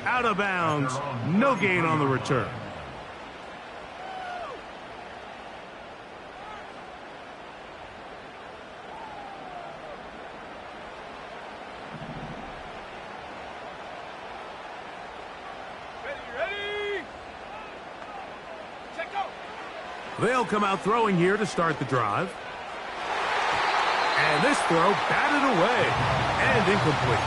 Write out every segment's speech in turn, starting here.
Out of bounds. No gain on the return. They'll come out throwing here to start the drive. And this throw batted away and incomplete.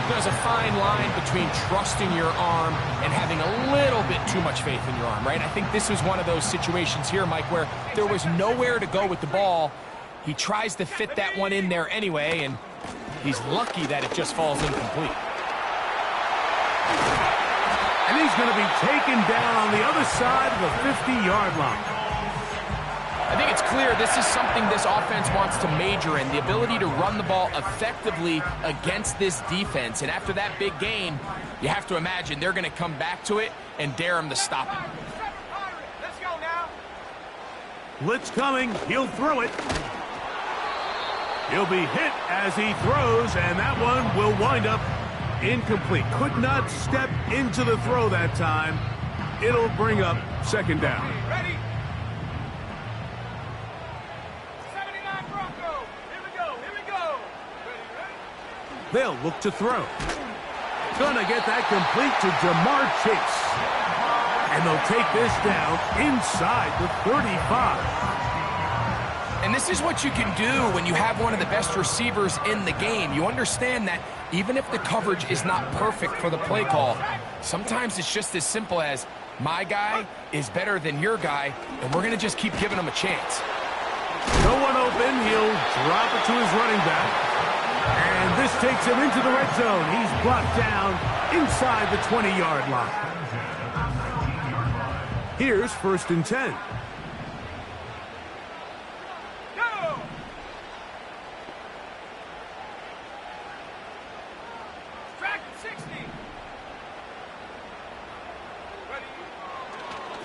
There's a fine line between trusting your arm and having a little bit too much faith in your arm, right? I think this was one of those situations here, Mike, where there was nowhere to go with the ball. He tries to fit that one in there anyway, and he's lucky that it just falls incomplete. And he's going to be taken down on the other side of the 50-yard line. I think it's clear this is something this offense wants to major in, the ability to run the ball effectively against this defense. And after that big gain, you have to imagine they're going to come back to it and dare him to stop it. Let's go now. Blitz coming. He'll throw it. He'll be hit as he throws, and that one will wind up incomplete. Could not step into the throw that time. It'll bring up second down. Ready? 79 Bronco. Here we go. Here we go. Ready? They'll look to throw. Gonna get that complete to Jamar Chase. And they'll take this down inside the 35. And this is what you can do when you have one of the best receivers in the game. You understand that even if the coverage is not perfect for the play call, sometimes it's just as simple as my guy is better than your guy, and we're going to just keep giving him a chance. No one open. He'll drop it to his running back. And this takes him into the red zone. He's blocked down inside the 20-yard line. Here's 1st and 10.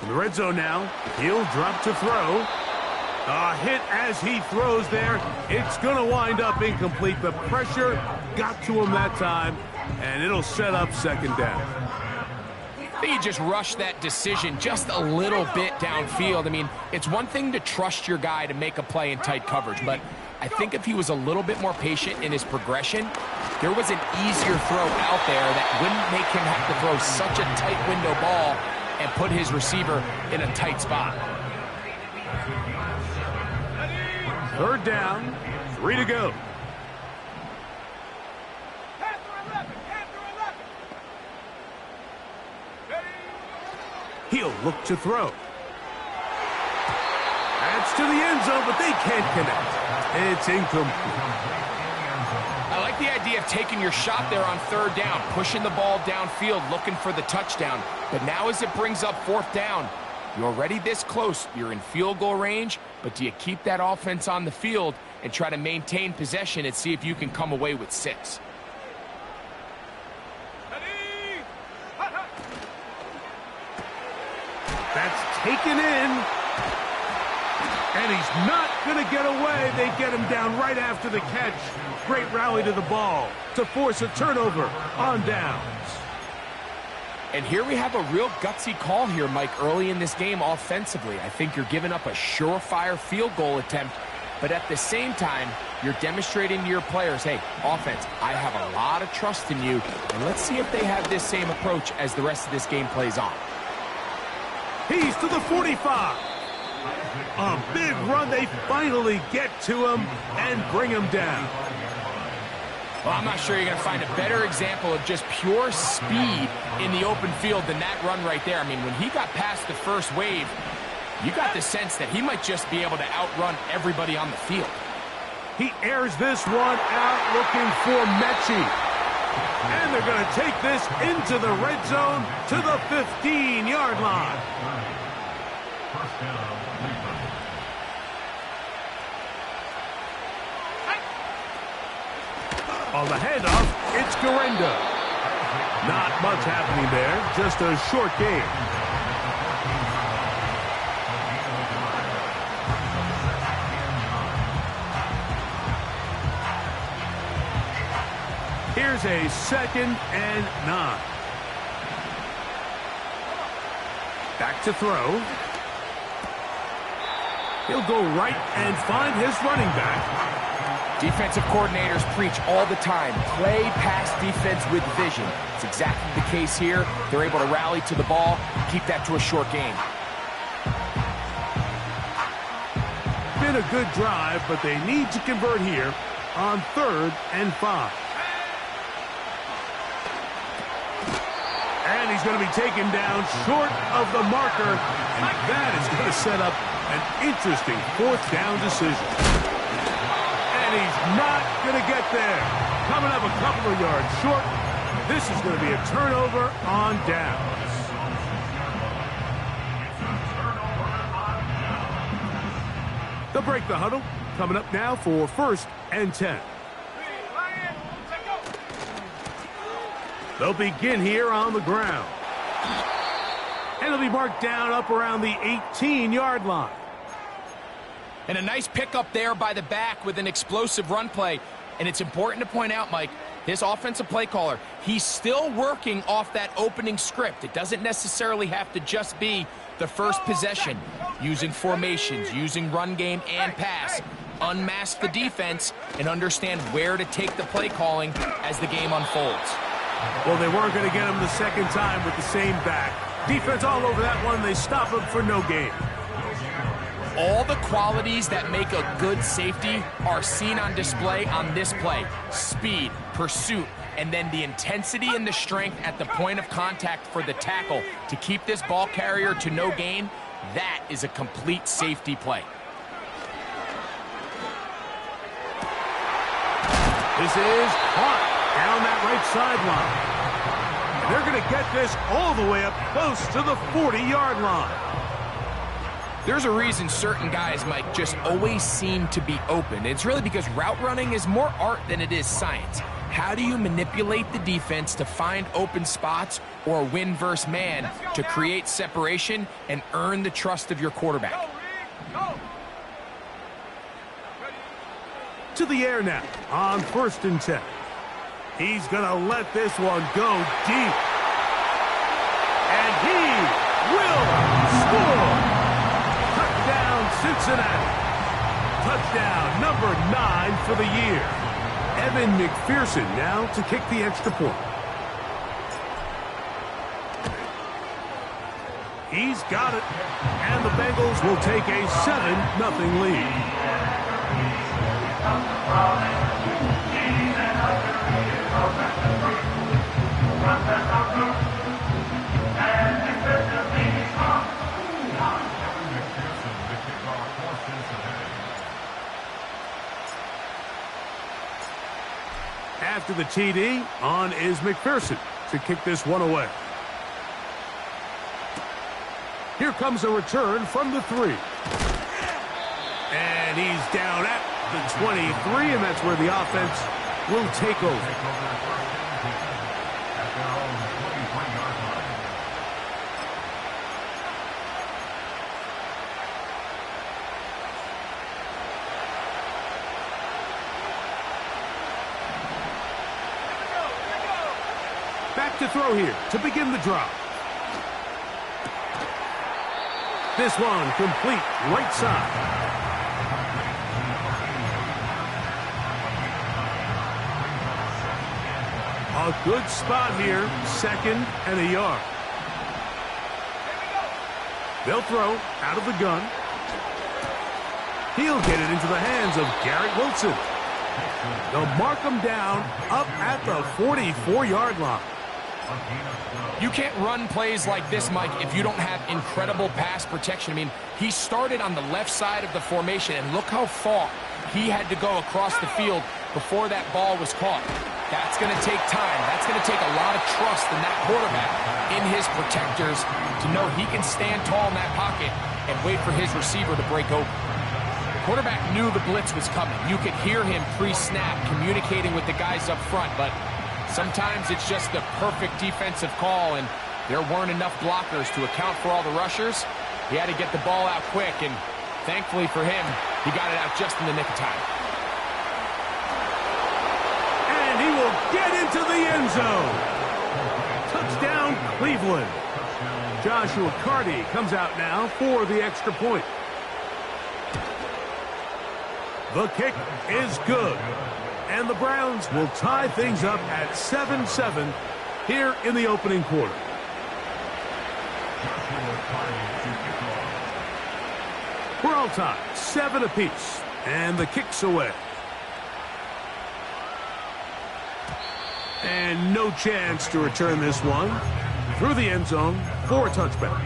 In the red zone now, he'll drop to throw. A hit as he throws there. It's going to wind up incomplete. The pressure got to him that time, and it'll set up second down. I think he just rushed that decision just a little bit downfield. I mean, it's one thing to trust your guy to make a play in tight coverage, but I think if he was a little bit more patient in his progression, there was an easier throw out there that wouldn't make him have to throw such a tight window ball and put his receiver in a tight spot. 3rd down, 3 to go. He'll look to throw. That's to the end zone, but they can't connect. It's incomplete. I like the idea of taking your shot there on 3rd down, pushing the ball downfield, looking for the touchdown. But now as it brings up 4th down, you're already this close. You're in field goal range, but do you keep that offense on the field and try to maintain possession and see if you can come away with 6? That's taken in. And he's not going to get away. They get him down right after the catch. Great rally to the ball to force a turnover on downs. And here we have a real gutsy call here, Mike, early in this game offensively. I think you're giving up a surefire field goal attempt, but at the same time, you're demonstrating to your players, hey, offense, I have a lot of trust in you, and let's see if they have this same approach as the rest of this game plays on. He's to the 45. A big run. They finally get to him and bring him down. Well, I'm not sure you're going to find a better example of just pure speed in the open field than that run right there. I mean, when he got past the first wave, you got the sense that he might just be able to outrun everybody on the field. He airs this one out looking for Mechie. And they're going to take this into the red zone to the 15-yard line. On the handoff, it's Garenda. Not much happening there, just a short game. Here's a 2nd and 9. Back to throw. He'll go right and find his running back. Defensive coordinators preach all the time, play pass defense with vision. It's exactly the case here. They're able to rally to the ball, keep that to a short game. Been a good drive, but they need to convert here on 3rd and 5. And he's going to be taken down short of the marker, and that is going to set up an interesting 4th down decision. And he's not going to get there. Coming up a couple of yards short. This is going to be a turnover on downs. They'll break the huddle. Coming up now for 1st and 10. They'll begin here on the ground. And it'll be marked down up around the 18-yard line. And a nice pickup there by the back with an explosive run play. And it's important to point out, Mike, this offensive play caller, he's still working off that opening script. It doesn't necessarily have to just be the first possession. Using formations, using run game and pass. Unmask the defense and understand where to take the play calling as the game unfolds. Well, they weren't going to get him the 2nd time with the same back. Defense all over that one. They stop him for no gain. All the qualities that make a good safety are seen on display on this play. Speed, pursuit, and then the intensity and the strength at the point of contact for the tackle to keep this ball carrier to no gain. That is a complete safety play. This is caught down that right sideline. And they're going to get this all the way up close to the 40-yard line. There's a reason certain guys, Mike, just always seem to be open. It's really because route running is more art than it is science. How do you manipulate the defense to find open spots or win versus man to create separation and earn the trust of your quarterback? To the air now on 1st and 10. He's going to let this one go deep. And he will score. Touchdown, Cincinnati. Touchdown number 9 for the year. Evan McPherson now to kick the extra point. He's got it. And the Bengals will take a 7-0 lead. After the TD, on is McPherson to kick this one away. Here comes a return from the 3. And he's down at the 23, and that's where the offense will take over. Back to throw here to begin the drive. This one complete right side. A good spot here, 2nd and a yard. They'll throw out of the gun. He'll get it into the hands of Garrett Wilson. They'll mark him down up at the 44-yard line. You can't run plays like this, Mike, if you don't have incredible pass protection. I mean, he started on the left side of the formation, and look how far he had to go across the field before that ball was caught. That's going to take time. That's going to take a lot of trust in that quarterback, in his protectors, to know he can stand tall in that pocket and wait for his receiver to break open. The quarterback knew the blitz was coming. You could hear him pre-snap communicating with the guys up front, but sometimes it's just the perfect defensive call, and there weren't enough blockers to account for all the rushers. He had to get the ball out quick, and thankfully for him, he got it out just in the nick of time. And he will get into the end zone. Touchdown, Cleveland. Joshua Carty comes out now for the extra point. The kick is good. And the Browns will tie things up at 7-7 here in the opening quarter. We're all tied, 7 apiece, and the kick's away. And no chance to return this one through the end zone for a touchback.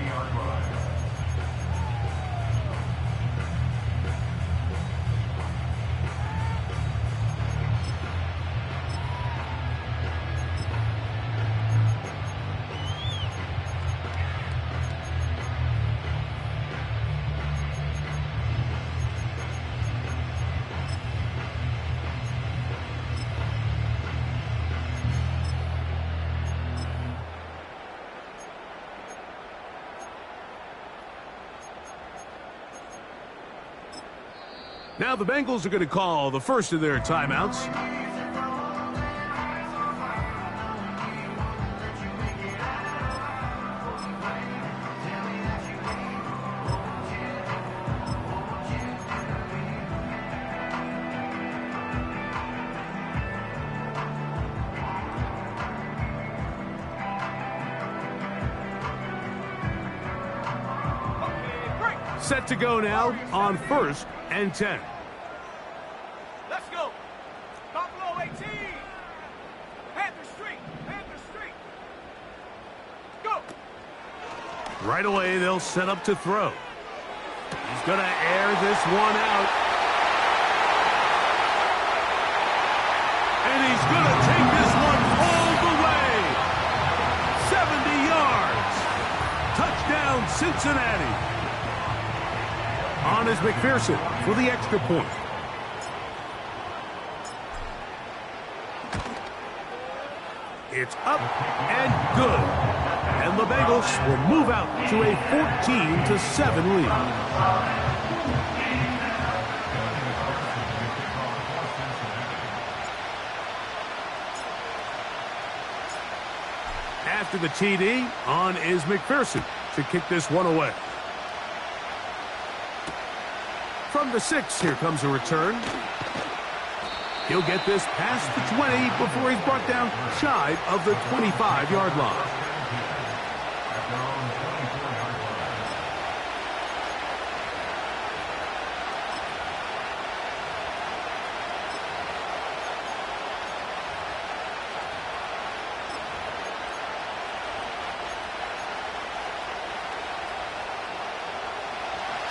Now the Bengals are going to call the first of their timeouts. Set to go now on 1st and 10. Let's go. Buffalo 18. Panther Street. Panther Street. Go. Right away, they'll set up to throw. He's going to air this one out. And he's going to take this one all the way. 70 yards. Touchdown, Cincinnati. On is McPherson for the extra point. It's up and good. And the Bengals will move out to a 14-7 lead. After the TD, on is McPherson to kick this one away. From the 6, here comes a return. He'll get this past the 20 before he's brought down shy of the 25-yard line.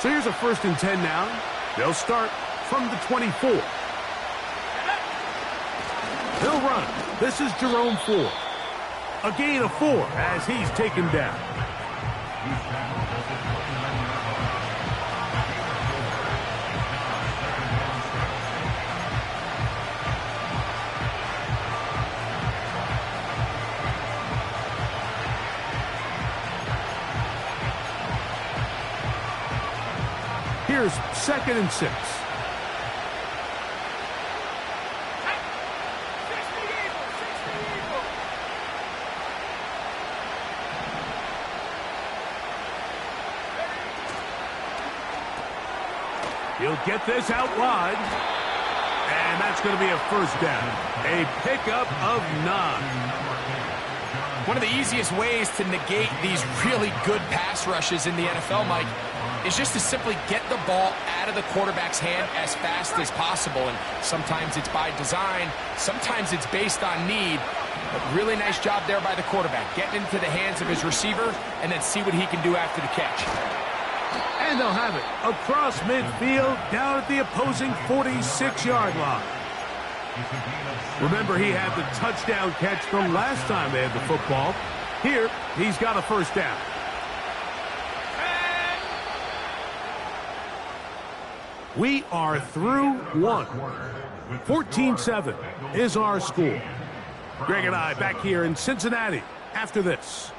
So here's a 1st and 10 now. They'll start from the 24. He'll run. This is Jerome Ford. A gain of 4 as he's taken down. Here's 2nd and 6. He'll get this out wide. And that's going to be a 1st down. A pickup of 9. One of the easiest ways to negate these really good pass rushes in the NFL, Mike, is just to simply get the ball out of the quarterback's hand as fast as possible. And sometimes it's by design, sometimes it's based on need. But really nice job there by the quarterback, getting into the hands of his receiver and then see what he can do after the catch. And they'll have it across midfield down at the opposing 46-yard line. Remember, he had the touchdown catch from last time they had the football. Here, he's got a 1st down. We are through 1. 14-7 is our score. Greg and I back here in Cincinnati after this.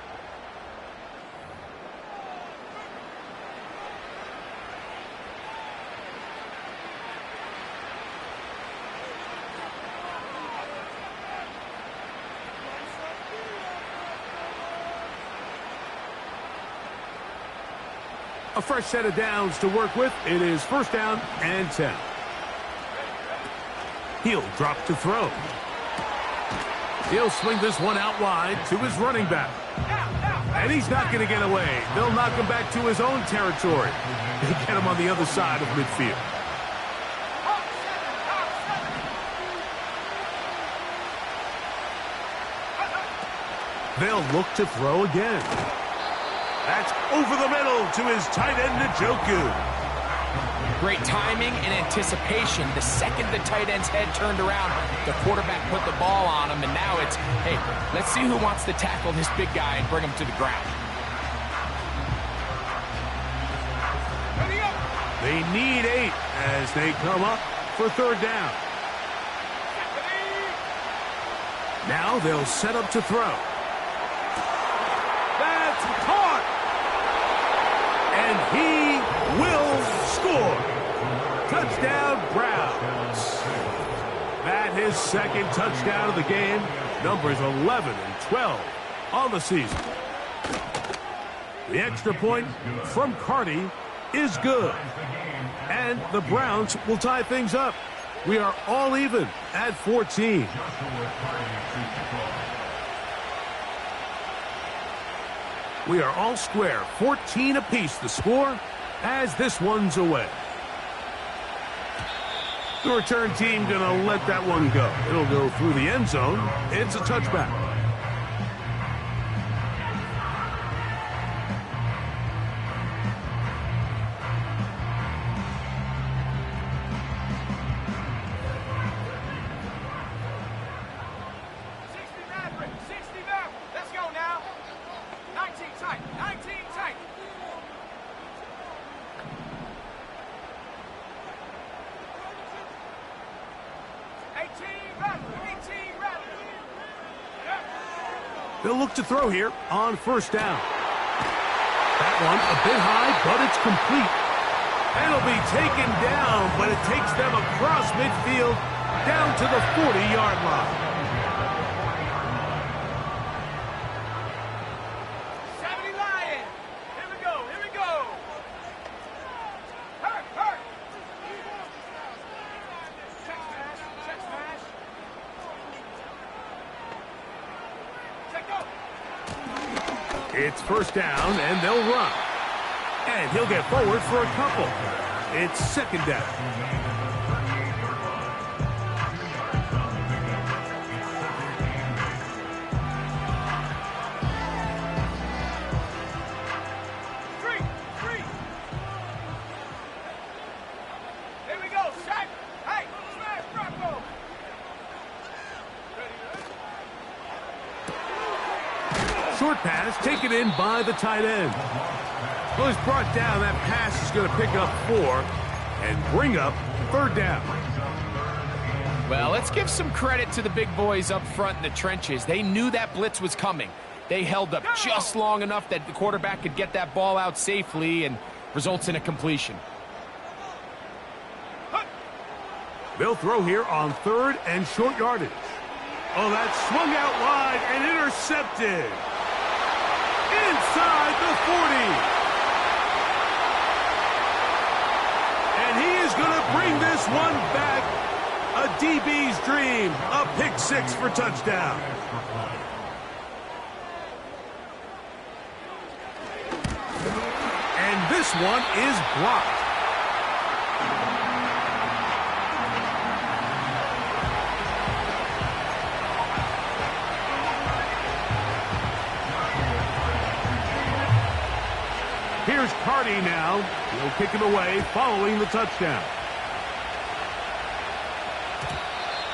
A fresh set of downs to work with. It is first down and 10. He'll drop to throw. He'll swing this one out wide to his running back. And he's not going to get away. They'll knock him back to his own territory. They get him on the other side of midfield. They'll look to throw again. That's over the middle to his tight end, Njoku. Great timing and anticipation. The second the tight end's head turned around, the quarterback put the ball on him, and now it's, hey, let's see who wants to tackle this big guy and bring him to the ground. They need 8 as they come up for third down. Now they'll set up to throw. That's caught! And he will score. Touchdown, Browns. That his second touchdown of the game. Numbers 11 and 12 on the season. The extra point from Carty is good. And the Browns will tie things up. We are all even at 14. We are all square, 14 apiece the score as this one's away. The return team gonna let that one go. It'll go through the end zone. It's a touchback. They'll look to throw here on first down. That one a bit high, but it's complete. And it'll be taken down, but it takes them across midfield down to the 40-yard line. 70 Lions. Here we go. Here we go. Hurt, hurt. Check smash. Check smash. Check go. It's first down, and they'll run. And he'll get forward for a couple. It's second down. Three. Here we go. Sack. Hey, smash Bronco. Short pass taken in by the tight end. Well, he's brought down. That pass is going to pick up 4 and bring up third down. Well, let's give some credit to the big boys up front in the trenches. They knew that blitz was coming. They held up just long enough that the quarterback could get that ball out safely and results in a completion. They'll throw here on third and short yardage. Oh, that's swung out wide and intercepted. Inside the 40. And he is going to bring this one back. A DB's dream. A pick 6 for touchdown. And this one is blocked. Here's Carty now. He'll kick it away following the touchdown.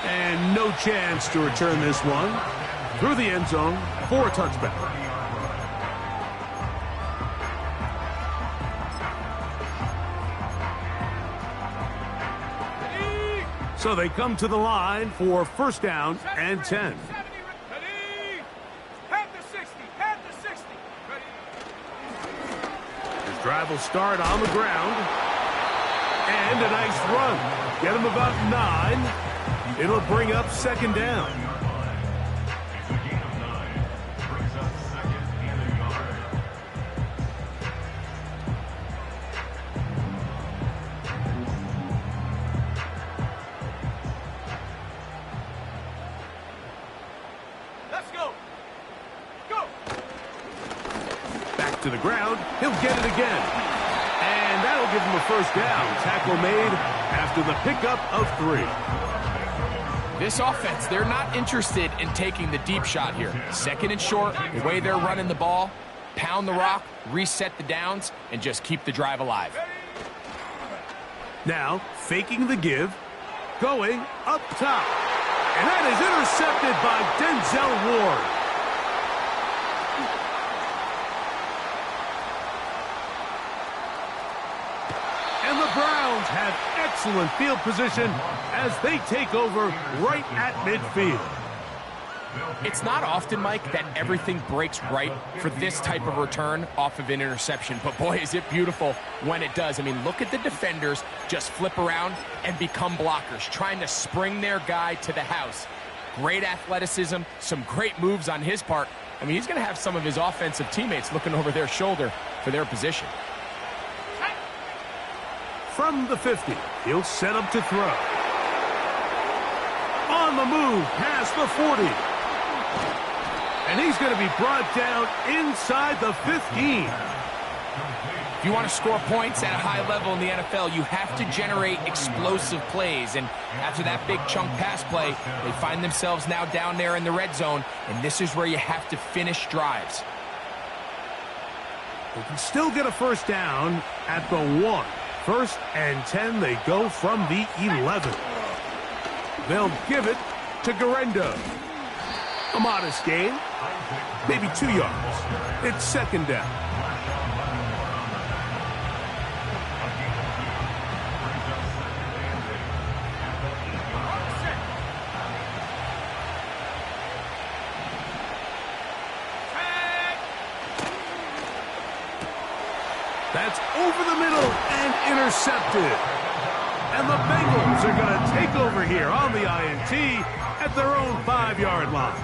And no chance to return this one through the end zone for a touchback. So they come to the line for first down and 10. Drive will start on the ground. And a nice run. Get him about 9. It'll bring up second down. to the ground. He'll get it again. And that'll give him a first down. Tackle made after the pickup of 3. This offense, they're not interested in taking the deep shot here. Second and short, the way they're running the ball, pound the rock, reset the downs, and just keep the drive alive. Now, faking the give, going up top. And that is intercepted by Denzel Ward. And the Browns have excellent field position as they take over right at midfield. It's not often, Mike, that everything breaks right for this type of return off of an interception. But, boy, is it beautiful when it does. I mean, look at the defenders just flip around and become blockers, trying to spring their guy to the house. Great athleticism, some great moves on his part. I mean, he's going to have some of his offensive teammates looking over their shoulder for their position. From the 50, he'll set up to throw. On the move, past the 40. And he's going to be brought down inside the 15. If you want to score points at a high level in the NFL, you have to generate explosive plays. And after that big chunk pass play, they find themselves now down there in the red zone. And this is where you have to finish drives. They can still get a first down at the 1. 1st and 10, they go from the 11. They'll give it to Garendo. A modest gain, maybe 2 yards. It's second down. That's over the middle and intercepted. And the Bengals are going to take over here on the INT at their own 5-yard line.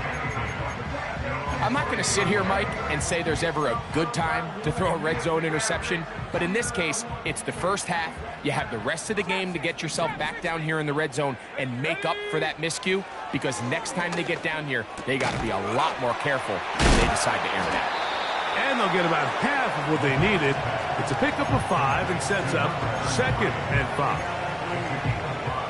I'm not going to sit here, Mike, and say there's ever a good time to throw a red zone interception. But in this case, it's the first half. You have the rest of the game to get yourself back down here in the red zone and make up for that miscue. Because next time they get down here, they got to be a lot more careful when they decide to air it out. And they'll get about half of what they needed. It's a pickup of 5 and sets up 2nd and 5.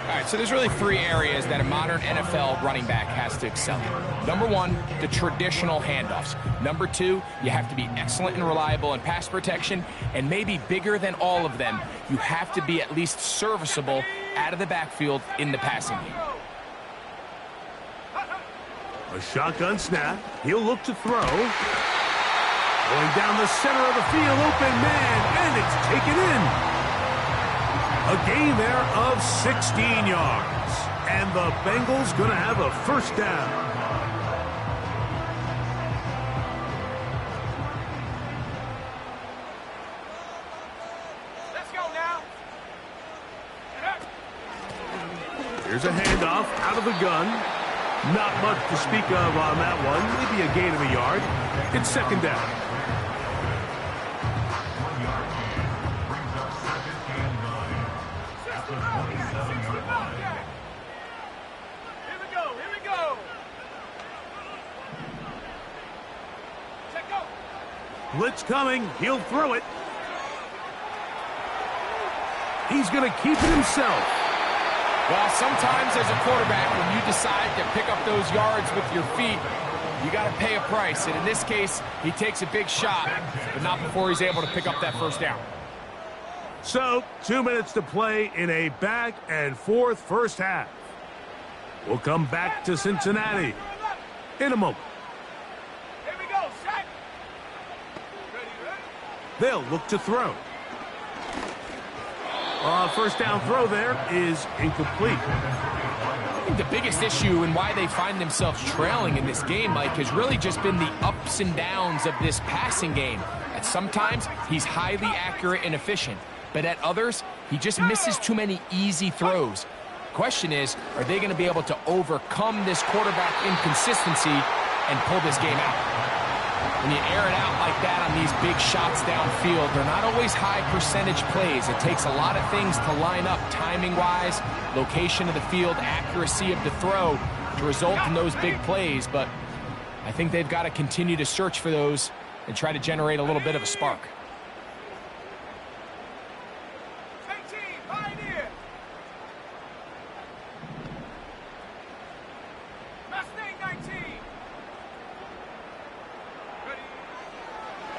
All right, so there's really 3 areas that a modern NFL running back has to excel in. Number 1, the traditional handoffs. Number 2, you have to be excellent and reliable in pass protection. And maybe bigger than all of them, you have to be at least serviceable out of the backfield in the passing game. A shotgun snap. He'll look to throw. Going down the center of the field, open man, and it's taken in. A gain there of 16 yards. And the Bengals going to have a first down. Let's go now. Here's a handoff out of the gun. Not much to speak of on that one. Maybe a gain of a yard. It's second down. Blitz coming. He'll throw it. He's going to keep it himself. Well, sometimes as a quarterback, when you decide to pick up those yards with your feet, you got to pay a price. And in this case, he takes a big shot, but not before he's able to pick up that first down. So, 2 minutes to play in a back-and-forth first half. We'll come back to Cincinnati in a moment. Here we go, set. They'll look to throw. First down throw there is incomplete. I think the biggest issue and why they find themselves trailing in this game, Mike, has really just been the ups and downs of this passing game. At sometimes, he's highly accurate and efficient, but at others, he just misses too many easy throws. Question is, are they going to be able to overcome this quarterback inconsistency and pull this game out? When you air it out like that on these big shots downfield, they're not always high percentage plays. It takes a lot of things to line up timing-wise, location of the field, accuracy of the throw to result in those big plays. But I think they've got to continue to search for those and try to generate a little bit of a spark.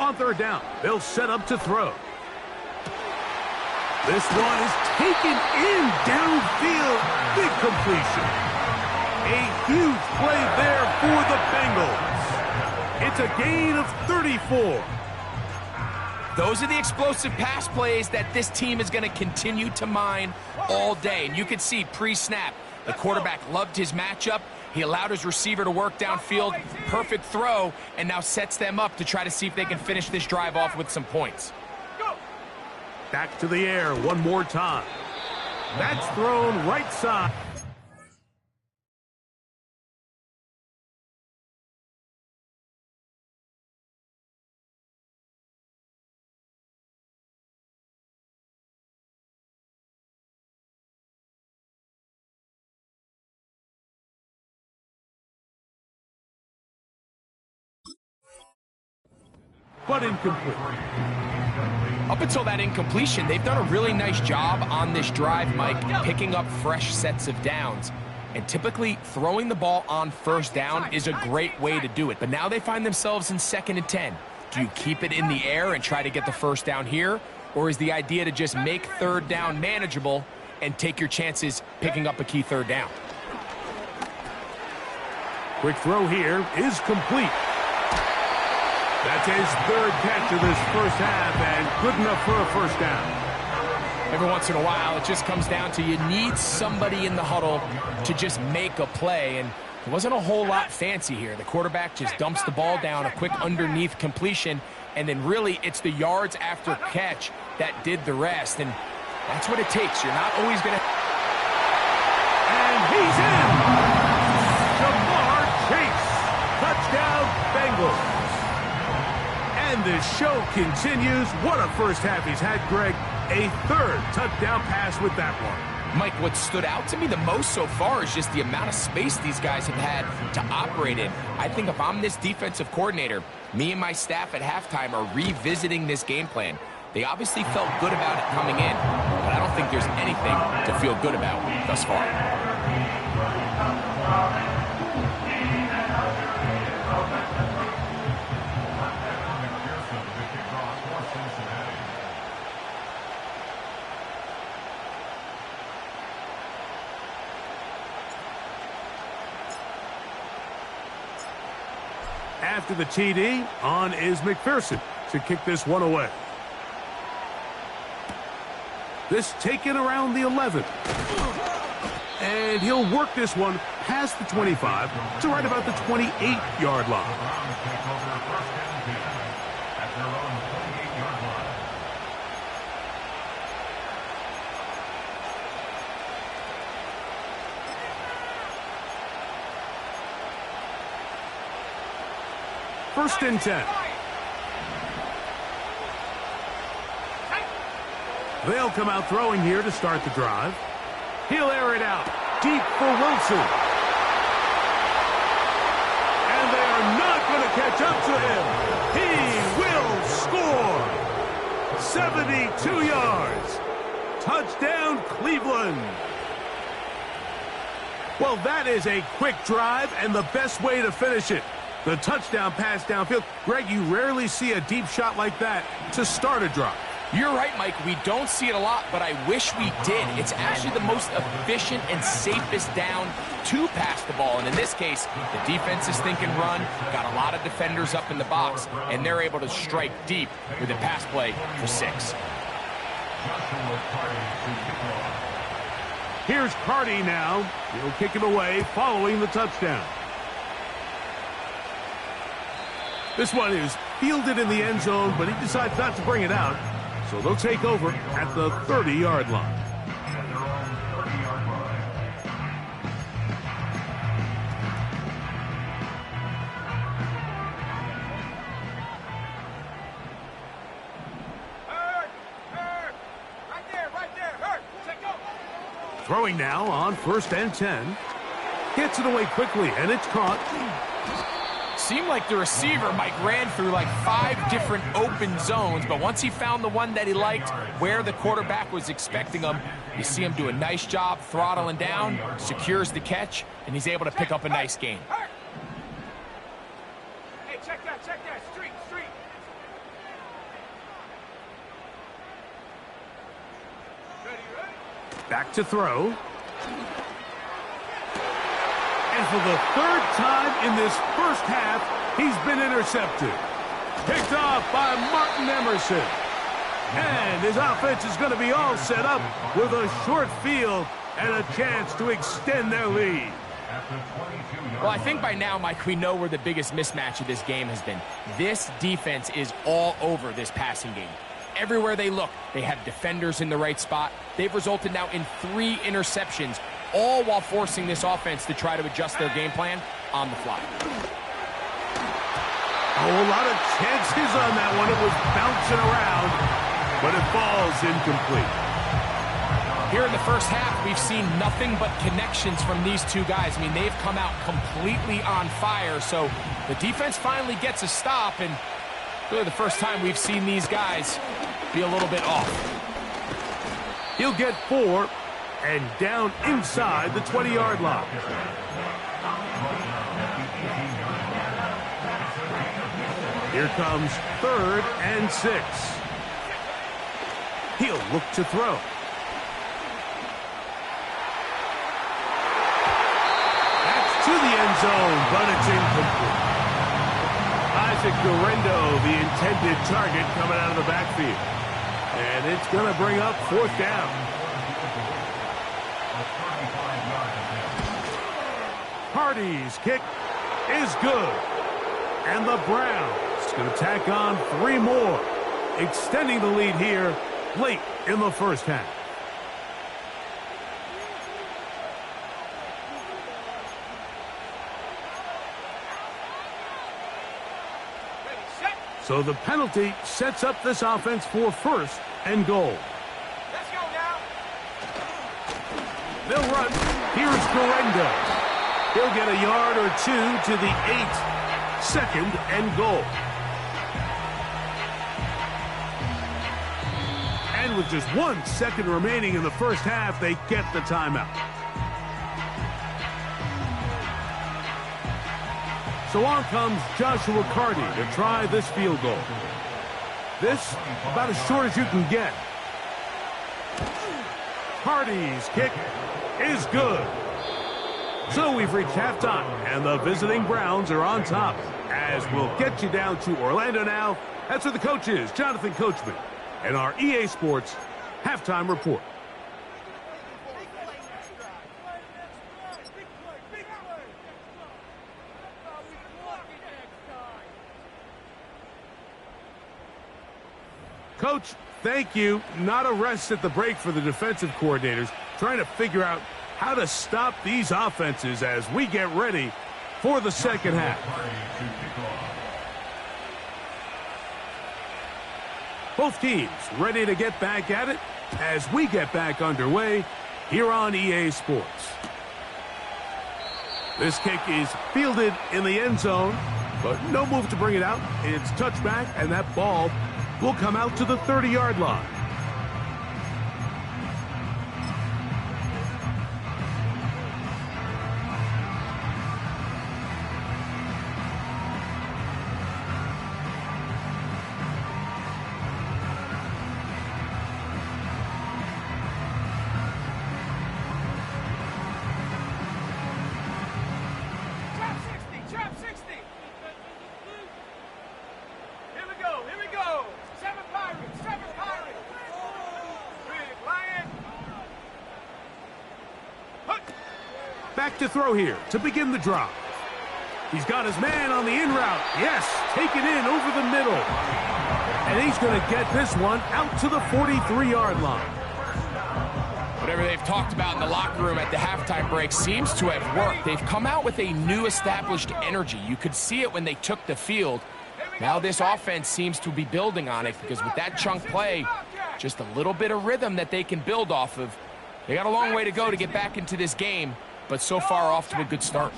On third down, they'll set up to throw. This one is taken in downfield. Big completion. A huge play there for the Bengals. It's a gain of 34. Those are the explosive pass plays that this team is going to continue to mine all day. And you can see pre-snap, the quarterback loved his matchup. He allowed his receiver to work downfield. Perfect throw, and now sets them up to try to see if they can finish this drive off with some points. Back to the air one more time. That's thrown right side. But incomplete. Up until that incompletion, they've done a really nice job on this drive, Mike, picking up fresh sets of downs. And typically, throwing the ball on first down is a great way to do it. But now they find themselves in 2nd and 10. Do you keep it in the air and try to get the first down here? Or is the idea to just make third down manageable and take your chances picking up a key third down? Quick throw here is complete. That's his third catch of this first half, and good enough for a first down. Every once in a while, it just comes down to you need somebody in the huddle to just make a play, and it wasn't a whole lot fancy here. The quarterback just dumps the ball down, a quick underneath completion, and then really it's the yards after catch that did the rest, and that's what it takes. You're not always going to... And he's in! Jamar Chase! Touchdown, Bengals! And the show continues. What a first half he's had, Greg. A third touchdown pass with that one. Mike, what stood out to me the most so far is just the amount of space these guys have had to operate in. I think if I'm this defensive coordinator, me and my staff at halftime are revisiting this game plan. They obviously felt good about it coming in, but I don't think there's anything to feel good about thus far. After the TD, on is McPherson to kick this one away. This taken around the 11. And he'll work this one past the 25 to right about the 28-yard line. First and 10. They'll come out throwing here to start the drive. He'll air it out deep for Wilson. And they are not going to catch up to him. He will score. 72 yards. Touchdown, Cleveland. Well, that is a quick drive and the best way to finish it. The touchdown pass downfield. Greg, you rarely see a deep shot like that to start a drive. You're right, Mike. We don't see it a lot, but I wish we did. It's actually the most efficient and safest down to pass the ball. And in this case, the defense is thinking run, got a lot of defenders up in the box, and they're able to strike deep with a pass play for 6. Here's Carty now. He'll kick it away following the touchdown. This one is fielded in the end zone, but he decides not to bring it out. So they'll take over at the 30-yard line. Right there. Hurt. Take over. Throwing now on 1st and 10. Gets it away quickly, and it's caught. seemed like the receiver, Mike, ran through like 5 different open zones, but once he found the one that he liked, where the quarterback was expecting him, you see him do a nice job throttling down, secures the catch, and he's able to pick up a nice gain. Hey, check that, street. Ready? Back to throw. And for the 3rd time in this first half, he's been intercepted. Picked off by Martin Emerson. And his offense is going to be all set up with a short field and a chance to extend their lead. Well, I think by now, Mike, we know where the biggest mismatch of this game has been. This defense is all over this passing game. Everywhere they look, they have defenders in the right spot. They've resulted now in 3 interceptions, all while forcing this offense to try to adjust their game plan on the fly. Oh, a lot of chances on that one. It was bouncing around, but it falls incomplete. Here in the first half, we've seen nothing but connections from these two guys. I mean, they've come out completely on fire, so the defense finally gets a stop, and really the first time we've seen these guys be a little bit off. He'll get 4 and down inside the 20-yard line. Here comes 3rd and 6. He'll look to throw. That's to the end zone, but it's incomplete. Isaac Guerrero, the intended target, coming out of the backfield. And it's going to bring up 4th down. Hardy's kick is good. And the Browns going to tack on 3 more, extending the lead here late in the first half. So the penalty sets up this offense for 1st and goal. Let's go now. They'll run. Here's Guerrero. He'll get a yard or 2 to the 8. 2nd and goal. And with just 1 second remaining in the first half, they get the timeout. So on comes Joshua Carty to try this field goal. This about as short as you can get. Carty's kick is good. So we've reached halftime, and the visiting Browns are on top. As we'll get you down to Orlando now. That's where the coach is, Jonathan Coachman, and our EA Sports halftime report. Coach, thank you. Not a rest at the break for the defensive coordinators, trying to figure out how to stop these offenses as we get ready for the second half. Both teams ready to get back at it as we get back underway here on EA Sports. This kick is fielded in the end zone, but no move to bring it out. It's touchback, and that ball will come out to the 30-yard line. Trap 60. Here we go. 7 Pirates. Big Lion. Back to throw here to begin the drive. He's got his man on the in route. Yes, take it in over the middle. And he's going to get this one out to the 43-yard line. Whatever they've talked about in the locker room at the halftime break seems to have worked. They've come out with a new established energy. You could see it when they took the field. Now this offense seems to be building on it because with that chunk play, just a little bit of rhythm that they can build off of. They got a long way to go to get back into this game, but so far off to a good start.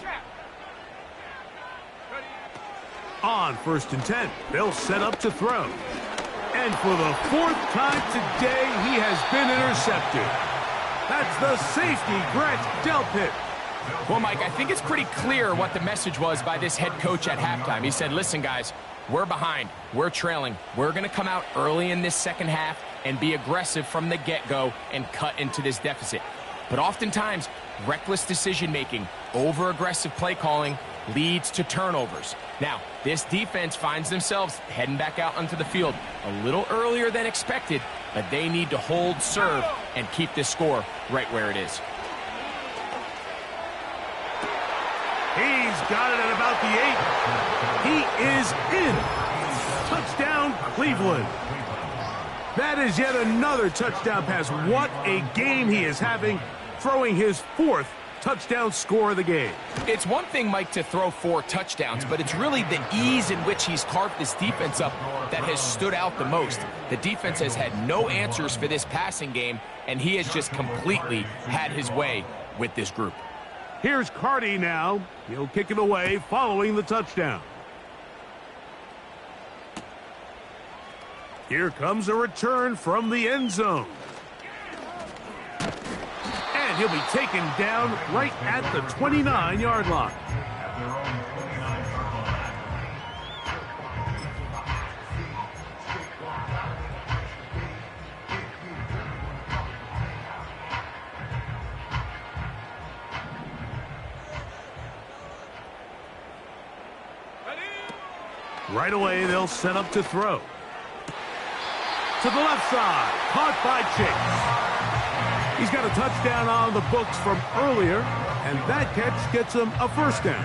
On 1st and 10, they'll set up to throw. And for the 4th time today, he has been intercepted. That's the safety, Grant Delpit. Well, Mike, I think it's pretty clear what the message was by this head coach at halftime. He said, listen, guys, we're behind. We're trailing. We're going to come out early in this second half and be aggressive from the get-go and cut into this deficit. But oftentimes, reckless decision-making, over-aggressive play calling leads to turnovers. Now, this defense finds themselves heading back out onto the field a little earlier than expected, but they need to hold serve and keep this score right where it is. He's got it at about the 8. He is in. Touchdown, Cleveland. That is yet another touchdown pass. What a game he is having, throwing his 4th touchdown score of the game. It's one thing, Mike, to throw 4 touchdowns, but it's really the ease in which he's carved this defense up that has stood out the most. The defense has had no answers for this passing game, and he has just completely had his way with this group. Here's Carty now. He'll kick it away following the touchdown. Here comes a return from the end zone. And he'll be taken down right at the 29-yard line. Right away, they'll set up to throw. To the left side, caught by Chase. He's got a touchdown on the books from earlier, and that catch gets him a 1st down.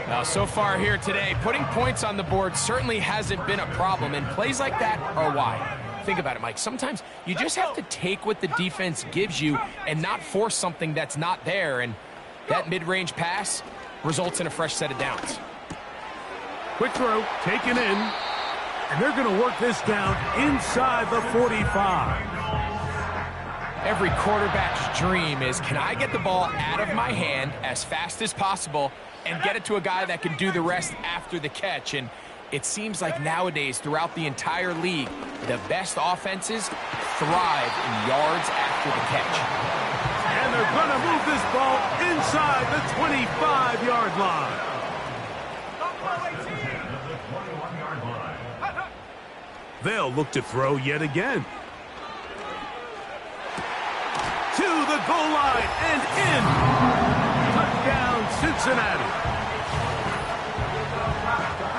Now, so far here today, putting points on the board certainly hasn't been a problem, and plays like that are why. Think about it, Mike. Sometimes you just have to take what the defense gives you and not force something that's not there, and that mid-range pass results in a fresh set of downs. Quick throw, taken in, and they're going to work this down inside the 45. Every quarterback's dream is, can I get the ball out of my hand as fast as possible and get it to a guy that can do the rest after the catch? And it seems like nowadays, throughout the entire league, the best offenses thrive in yards after the catch. And they're going to move this ball inside the 25-yard line. They'll look to throw yet again. To the goal line and in. Touchdown, Cincinnati.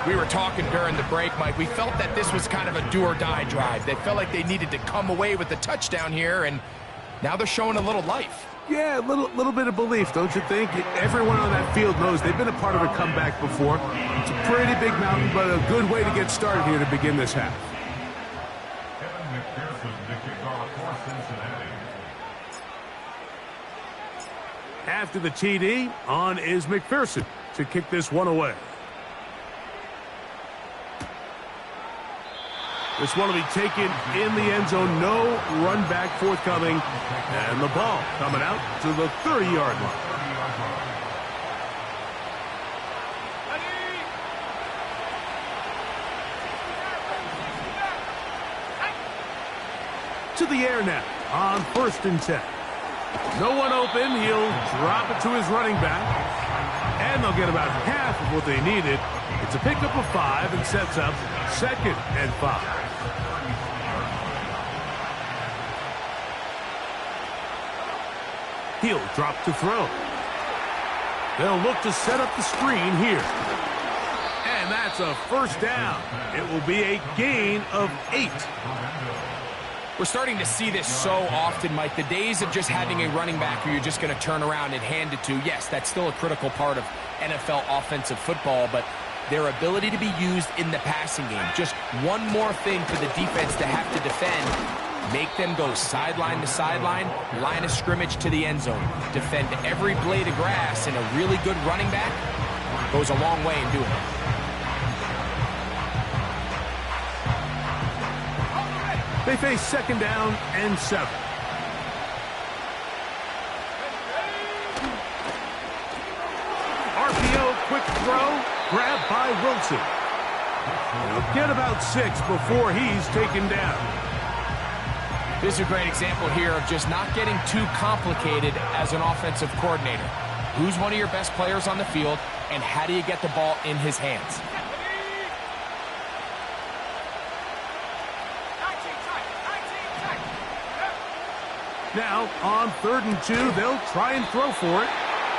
We were talking during the break, Mike. We felt that this was kind of a do-or-die drive. They felt like they needed to come away with the touchdown here, and now they're showing a little life. Yeah, a little bit of belief, don't you think? Everyone on that field knows they've been a part of a comeback before. It's a pretty big mountain, but a good way to get started here to begin this half. After the TD, on is McPherson to kick this one away. This one will be taken in the end zone. No run back forthcoming. And the ball coming out to the 30-yard line. To the air now on 1st and 10. No one open. He'll drop it to his running back. And they'll get about half of what they needed. It's a pickup of 5 and sets up 2nd and 5. He'll drop to throw. They'll look to set up the screen here. And that's a 1st down. It will be a gain of 8. We're starting to see this so often, Mike. The days of just having a running back who you're just going to turn around and hand it to, yes, that's still a critical part of NFL offensive football, but their ability to be used in the passing game, just one more thing for the defense to have to defend, make them go sideline to sideline, line of scrimmage to the end zone, defend every blade of grass, and a really good running back goes a long way in doing it. They face 2nd down and 7. RPO, quick throw, grabbed by Wilson. He'll get about 6 before he's taken down. This is a great example here of just not getting too complicated as an offensive coordinator. Who's one of your best players on the field, and how do you get the ball in his hands? Now, on 3rd and 2, they'll try and throw for it.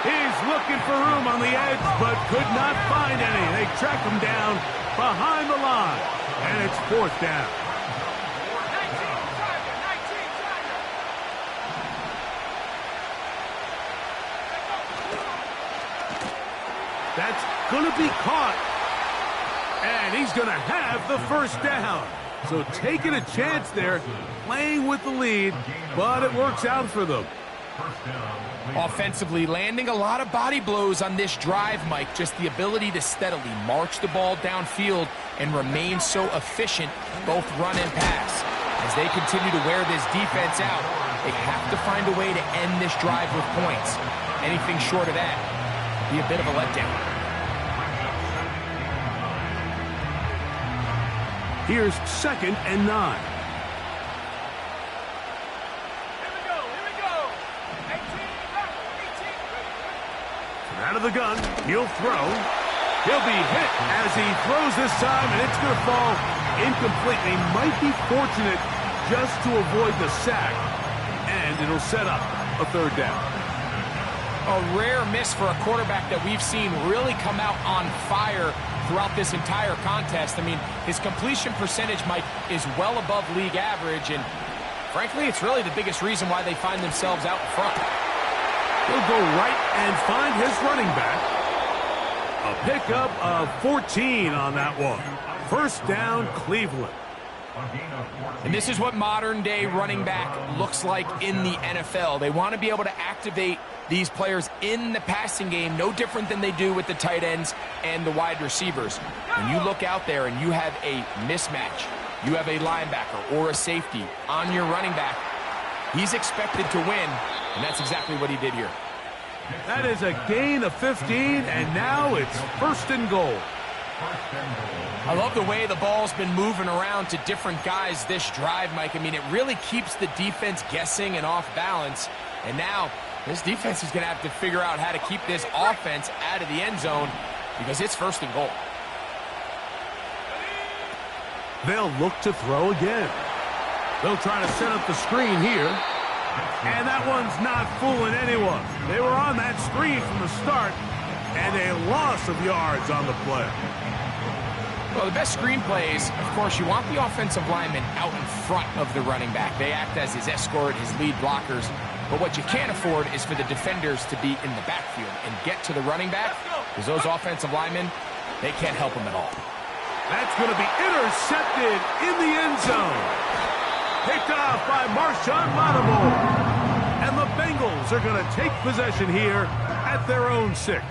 He's looking for room on the edge, but could not find any. They track him down behind the line, and it's 4th down. That's going to be caught, and he's going to have the 1st down. So taking a chance there, playing with the lead, but it works out for them. Offensively, landing a lot of body blows on this drive, Mike. Just the ability to steadily march the ball downfield and remain so efficient, both run and pass. As they continue to wear this defense out, they have to find a way to end this drive with points. Anything short of that would be a bit of a letdown. Here's 2nd and 9. Here we go. 18. Out of the gun, he'll throw. He'll be hit as he throws this time, and it's going to fall incomplete. They might be fortunate just to avoid the sack, and it'll set up a 3rd down. A rare miss for a quarterback that we've seen really come out on fire throughout this entire contest. I mean, his completion percentage, Mike, is well above league average, and frankly, it's really the biggest reason why they find themselves out in front. He'll go right and find his running back. A pickup of 14 on that one. 1st down, Cleveland. And this is what modern-day running back looks like in the NFL. They want to be able to activate these players in the passing game, no different than they do with the tight ends and the wide receivers. When you look out there and you have a mismatch, you have a linebacker or a safety on your running back, he's expected to win, and that's exactly what he did here. That is a gain of 15, and now it's 1st and goal. I love the way the ball's been moving around to different guys this drive, Mike. I mean, it really keeps the defense guessing and off balance. And now this defense is going to have to figure out how to keep this offense out of the end zone because it's 1st and goal. They'll look to throw again. They'll try to set up the screen here. And that one's not fooling anyone. They were on that screen from the start, and a loss of yards on the play. Well, the best screen plays, of course, you want the offensive lineman out in front of the running back. They act as his escort, his lead blockers. But what you can't afford is for the defenders to be in the backfield and get to the running back, because those offensive linemen, they can't help them at all. That's going to be intercepted in the end zone. Picked off by Marshawn Lattimore. And the Bengals are going to take possession here at their own 6.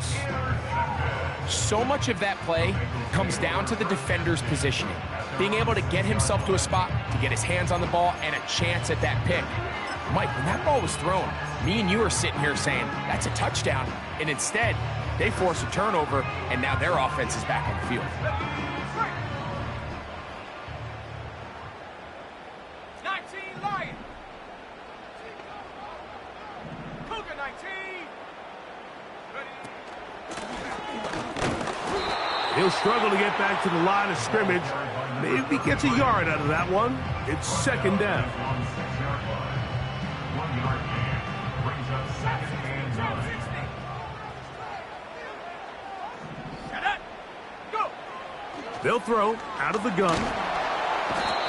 So much of that play comes down to the defender's positioning. Being able to get himself to a spot, to get his hands on the ball, and a chance at that pick. Mike, when that ball was thrown, me and you are sitting here saying, that's a touchdown. And instead, they force a turnover, and now their offense is back on the field. 19 Lions. Cougar 19. He'll struggle to get back to the line of scrimmage. Maybe gets a yard out of that one. It's 2nd down. They'll throw out of the gun.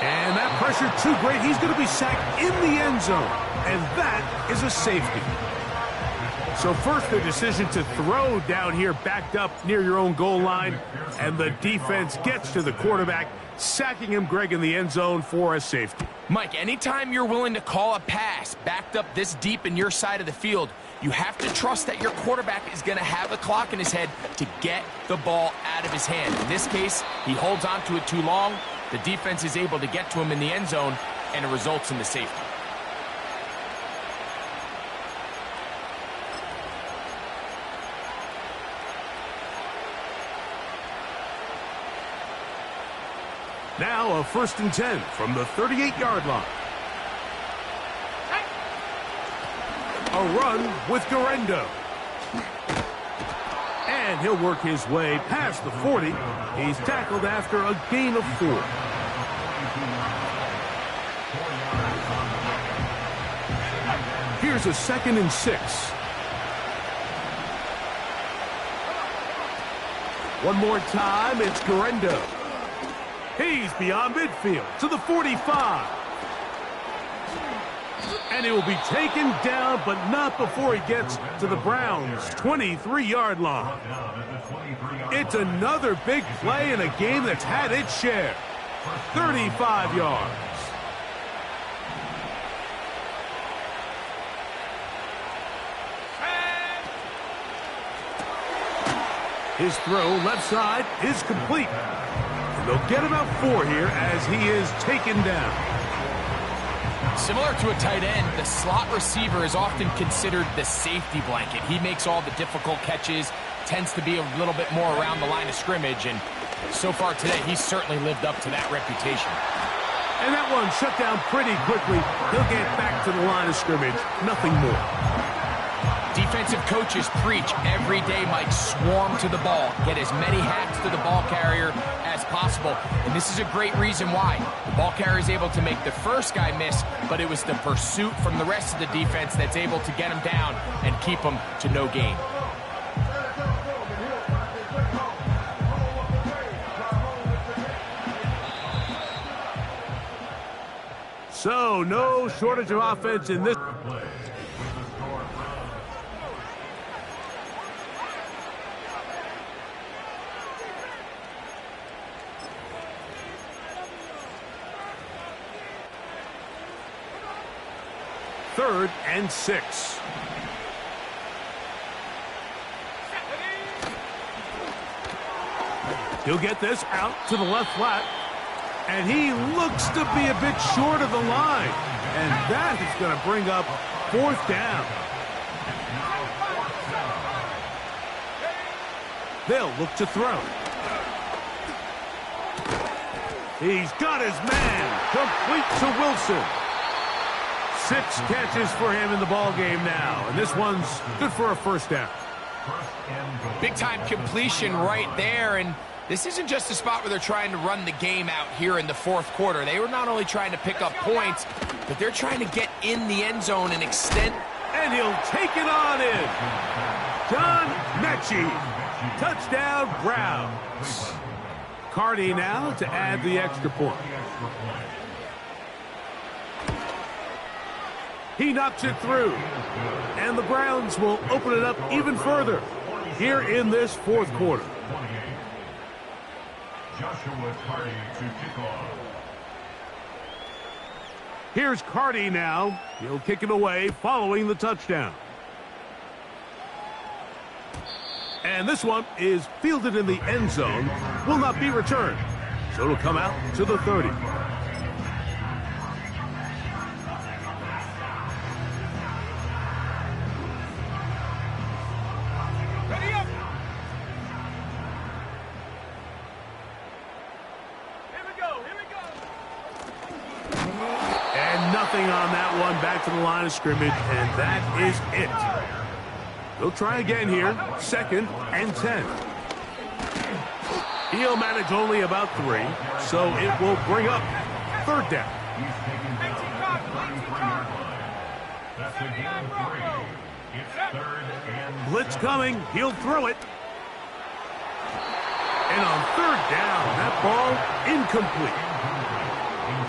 And that pressure too great. He's going to be sacked in the end zone. And that is a safety. So first the decision to throw down here backed up near your own goal line. And the defense gets to the quarterback, sacking him, Greg, in the end zone for a safety. Mike, anytime you're willing to call a pass backed up this deep in your side of the field, you have to trust that your quarterback is going to have the clock in his head to get the ball out of his hand. In this case, he holds on to it too long. The defense is able to get to him in the end zone, and it results in the safety. Now a 1st and 10 from the 38-yard line. A run with Garendo. And he'll work his way past the 40. He's tackled after a gain of 4. Here's a 2nd and 6. One more time, it's Garendo. He's beyond midfield to the 45. And he will be taken down, but not before he gets to the Browns' 23-yard line. It's another big play in a game that's had its share. 35 yards. His throw left side is complete. And they'll get about 4 here as he is taken down. Similar to a tight end, the slot receiver is often considered the safety blanket. He makes all the difficult catches, tends to be a little bit more around the line of scrimmage, and so far today, he's certainly lived up to that reputation. And that one shut down pretty quickly. He'll get back to the line of scrimmage, nothing more. Defensive coaches preach every day, Mike, swarm to the ball. Get as many hacks to the ball carrier as possible. And this is a great reason why. The ball carrier is able to make the first guy miss, but it was the pursuit from the rest of the defense that's able to get him down and keep him to no gain. So, no shortage of offense in this. Third and 6. He'll get this out to the left flat. And he looks to be a bit short of the line. And that is going to bring up 4th down. They'll look to throw. He's got his man. Complete to Wilson. 6 catches for him in the ball game now. And this one's good for a 1st down. Big-time completion right there, and this isn't just a spot where they're trying to run the game out here in the 4th quarter. They were not only trying to pick up points, but they're trying to get in the end zone and extend. And he'll take it on in. John Mechie. Touchdown, Browns. Cardi now to add the extra point. He knocks it through. And the Browns will open it up even further here in this 4th quarter. Joshua Cardi to kick off. Here's Cardi now. He'll kick it away following the touchdown. And this one is fielded in the end zone. Will not be returned. So it'll come out to the 30. On that one, back to the line of scrimmage, and that is it. They'll try again here, 2nd and 10. He'll manage only about 3, so it will bring up 3rd down. That's a gain of 3. It's 3rd and Blitz coming, he'll throw it. And on 3rd down, that ball incomplete.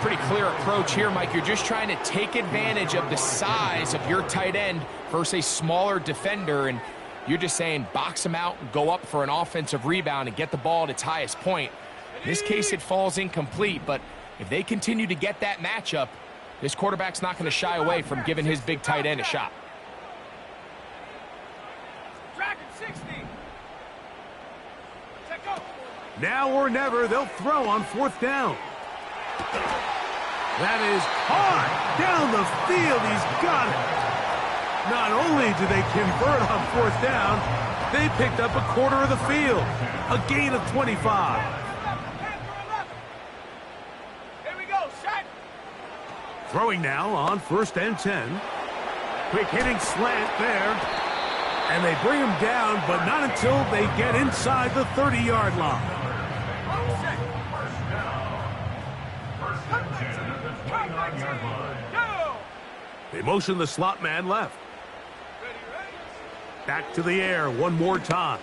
Pretty clear approach here, Mike. You're just trying to take advantage of the size of your tight end versus a smaller defender, and you're just saying box him out, go up for an offensive rebound, and get the ball at its highest point. In this case, it falls incomplete, but if they continue to get that matchup, this quarterback's not going to shy away from giving his big tight end a shot. Dragon 60. Check go. Now or never, they'll throw on 4th down. That is hard down the field. He's got it. Not only do they convert on 4th down, they picked up a quarter of the field. A gain of 25. Throwing now on 1st and 10. Quick hitting slant there. And they bring him down, but not until they get inside the 30-yard line. They motion the slot man left. Back to the air one more time.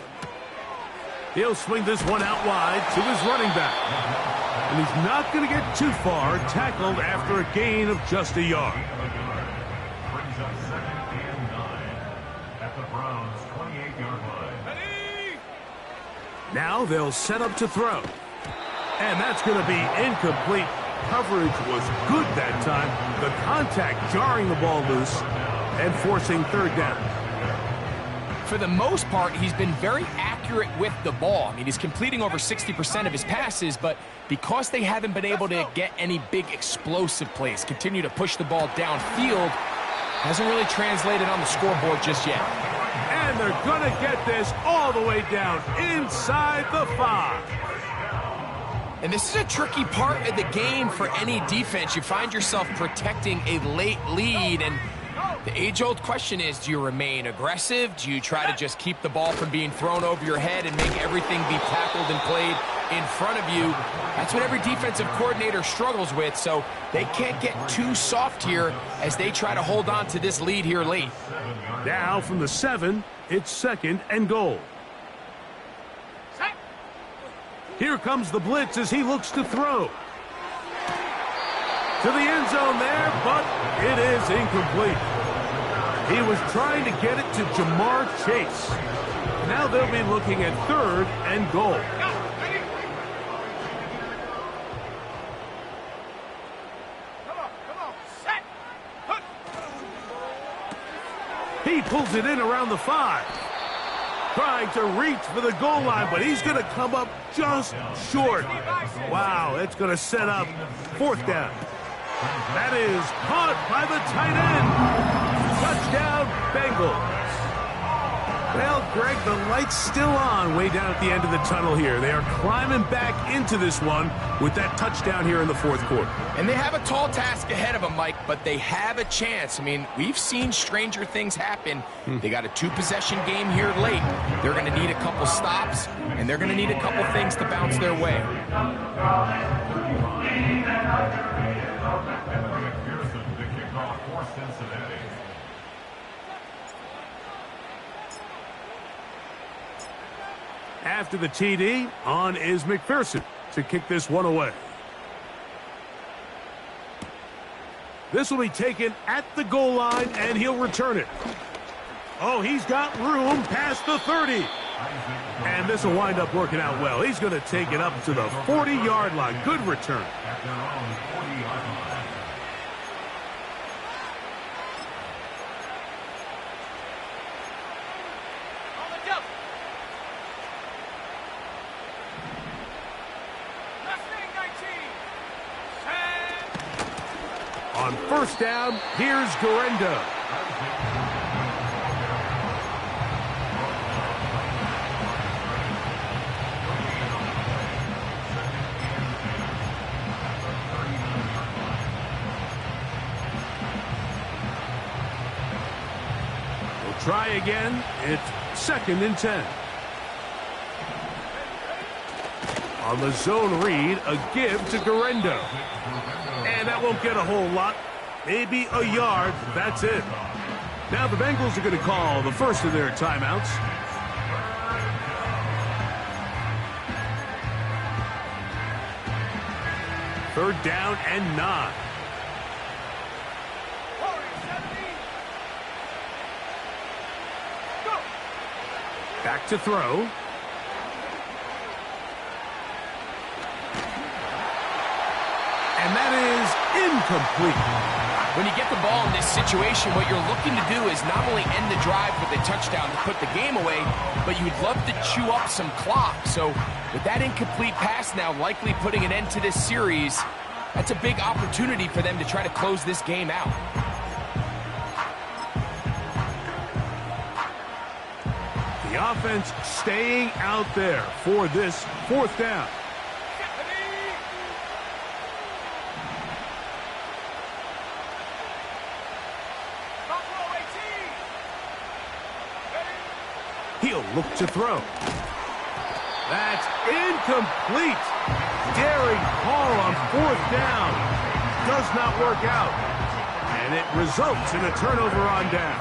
He'll swing this one out wide to his running back. And he's not going to get too far, tackled after a gain of just a yard. Brings up 2nd and 9 at the Browns' 28-yard line. Now they'll set up to throw. And that's going to be incomplete. Coverage was good that time. The contact jarring the ball loose and forcing 3rd down. For the most part, he's been very accurate with the ball. I mean, he's completing over 60% of his passes, but because they haven't been able to get any big explosive plays, continue to push the ball downfield, hasn't really translated on the scoreboard just yet. And they're going to get this all the way down inside the 5. And this is a tricky part of the game for any defense. You find yourself protecting a late lead, and the age-old question is, do you remain aggressive? Do you try to just keep the ball from being thrown over your head and make everything be tackled and played in front of you? That's what every defensive coordinator struggles with, so they can't get too soft here as they try to hold on to this lead here late. Now from the 7, it's 2nd and goal. Here comes the blitz as he looks to throw. To the end zone there, but it is incomplete. He was trying to get it to Jamar Chase. Now they'll be looking at 3rd and goal. He pulls it in around the 5. Trying to reach for the goal line, but he's going to come up just short. Wow, it's going to set up 4th down. That is caught by the tight end. Touchdown, Bengals. Well, Greg, the light's still on way down at the end of the tunnel here. They are climbing back into this one with that touchdown here in the 4th quarter. And they have a tall task ahead of them, Mike, but they have a chance. I mean, we've seen stranger things happen. They got a 2-possession game here late. They're going to need a couple stops, and they're going to need a couple things to bounce their way. After the TD, on is McPherson to kick this one away. This will be taken at the goal line, and he'll return it. Oh, he's got room past the 30. And this will wind up working out well. He's going to take it up to the 40-yard line. Good return. On 1st down, here's Garenda. We'll try again. It's 2nd and 10. On the zone read, a give to Garenda. And that won't get a whole lot. Maybe a yard. That's it. Now the Bengals are going to call the first of their timeouts. Third down and 9. Back to throw. And that is incomplete. When you get the ball in this situation, what you're looking to do is not only end the drive with a touchdown to put the game away, but you'd love to chew up some clock. So with that incomplete pass now likely putting an end to this series, that's a big opportunity for them to try to close this game out. The offense staying out there for this 4th down. He'll look to throw. That's incomplete. Daring call on 4th down. Does not work out. And it results in a turnover on down.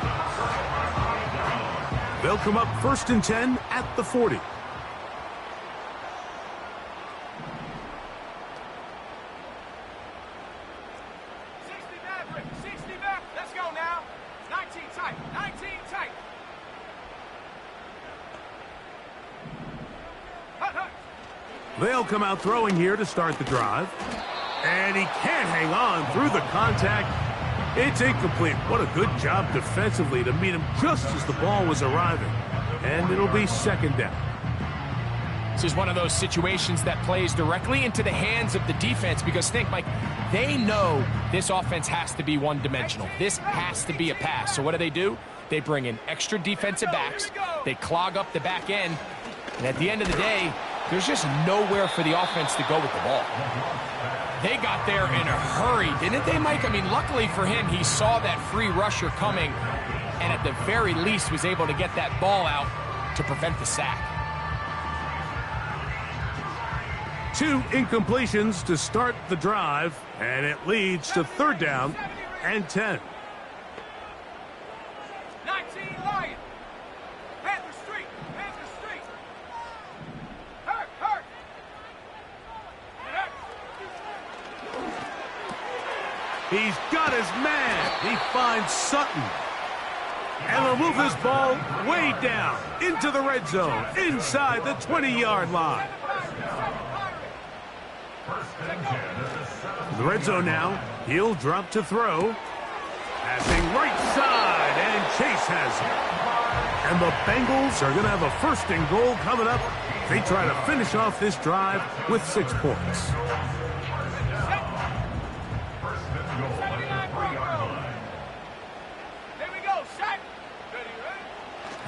They'll come up 1st and 10 at the 40. 60 back. Let's go now. 19 tight. 19 tight. They'll come out throwing here to start the drive. And he can't hang on through the contact. It's incomplete. What a good job defensively to meet him just as the ball was arriving. And it'll be 2nd down. This is one of those situations that plays directly into the hands of the defense because think, Mike, they know this offense has to be one-dimensional. This has to be a pass. So what do? They bring in extra defensive backs. They clog up the back end. And at the end of the day, there's just nowhere for the offense to go with the ball. They got there in a hurry, didn't they, Mike? I mean, luckily for him, he saw that free rusher coming and at the very least was able to get that ball out to prevent the sack. 2 incompletions to start the drive, and it leads to 3rd down and 10. 19 Lion. Panther Street. Panther Street. Hurt. He's got his man. He finds Sutton. And will move this ball way down into the red zone, inside the 20-yard line. The red zone now. He'll drop to throw. Passing right side, and Chase has it. And the Bengals are going to have a 1st and goal coming up. They try to finish off this drive with 6 points.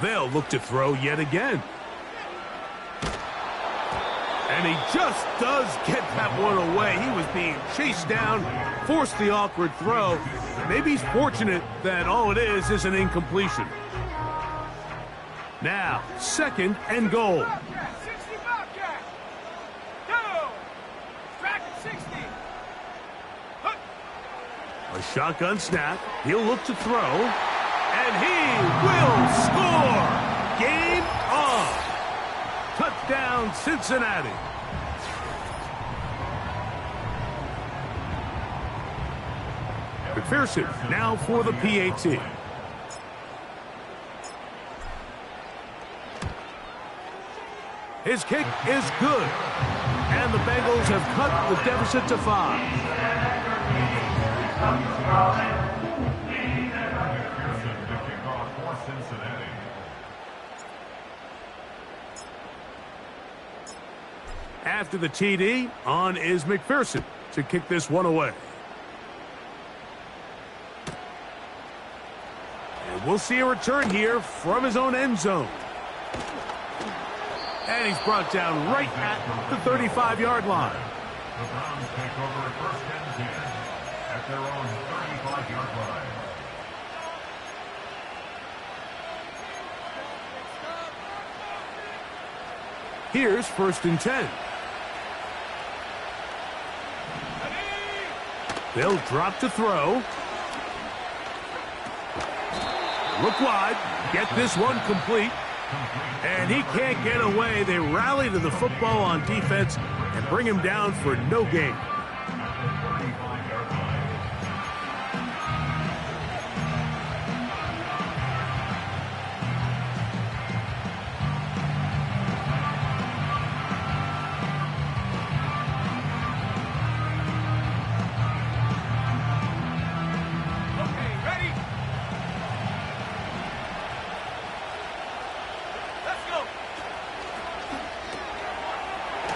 They'll look to throw yet again. And he just does get that one away. He was being chased down, forced the awkward throw. Maybe he's fortunate that all it is an incompletion. Now, 2nd and goal. 60 Bobcat. Go. Track at 60. A shotgun snap. He'll look to throw. And he will score. Game on. Touchdown, Cincinnati. McPherson now for the PAT. His kick is good. And the Bengals have cut the deficit to 5. After the TD, on is McPherson to kick this one away. And we'll see a return here from his own end zone. And he's brought down right at the 35-yard line. The Browns take over at 1st and 10 at their own 35-yard line. Here's 1st and 10. They'll drop to throw. Look wide. Get this one complete. And he can't get away. They rally to the football on defense and bring him down for no gain.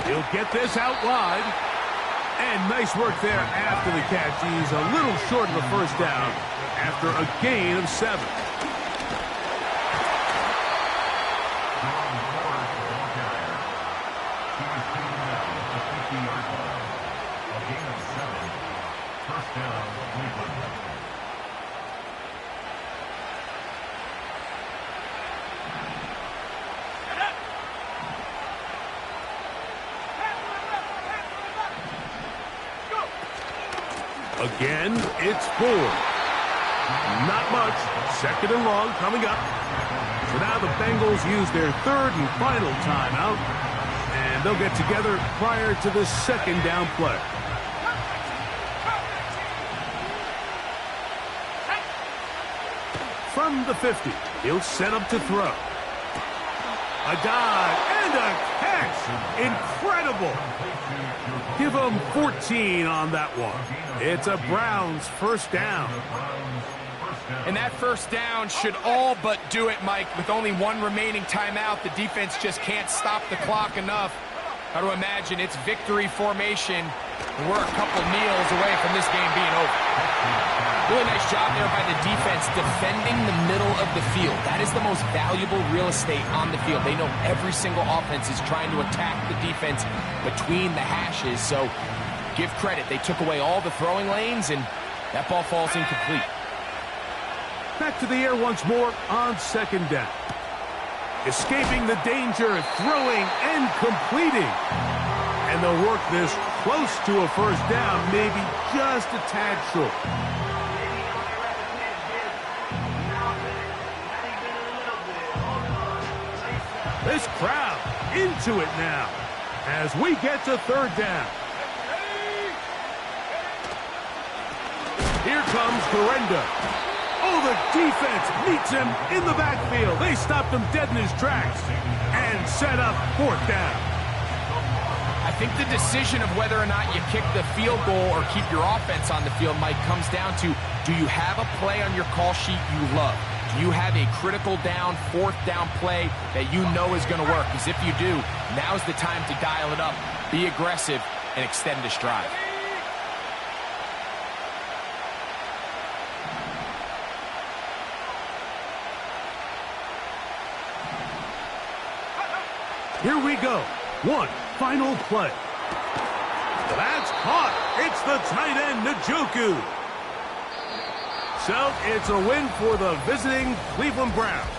He'll get this out wide. And nice work there after the catch. He's a little short of the 1st down after a gain of 7. Again, it's 4. Not much. 2nd and long coming up. So now the Bengals use their 3rd and final timeout, and they'll get together prior to the 2nd down play. From the 50, he'll set up to throw. A dive and a catch. Incredible. Give him 14 on that one. It's a Browns first down. And that first down should all but do it, Mike. With only 1 remaining timeout, the defense just can't stop the clock enough. Got to imagine it's victory formation. We're a couple kneels away from this game being over. Really nice job there by the defense defending the middle of the field. That is the most valuable real estate on the field. They know every single offense is trying to attack the defense between the hashes. So give credit. They took away all the throwing lanes, and that ball falls incomplete. Back to the air once more on 2nd down. Escaping the danger, throwing and completing. And they'll work this close to a first down, maybe just a tad short. This crowd into it now as we get to 3rd down. Here comes Corenda. Oh, the defense meets him in the backfield. They stopped him dead in his tracks and set up 4th down. I think the decision of whether or not you kick the field goal or keep your offense on the field, Mike, comes down to, do you have a play on your call sheet you love? Do you have a critical down, 4th down play that you know is going to work? Because if you do, now's the time to dial it up, be aggressive, and extend this drive. Here we go. 1 final play. That's caught. It's the tight end, Njoku. So it's a win for the visiting Cleveland Browns.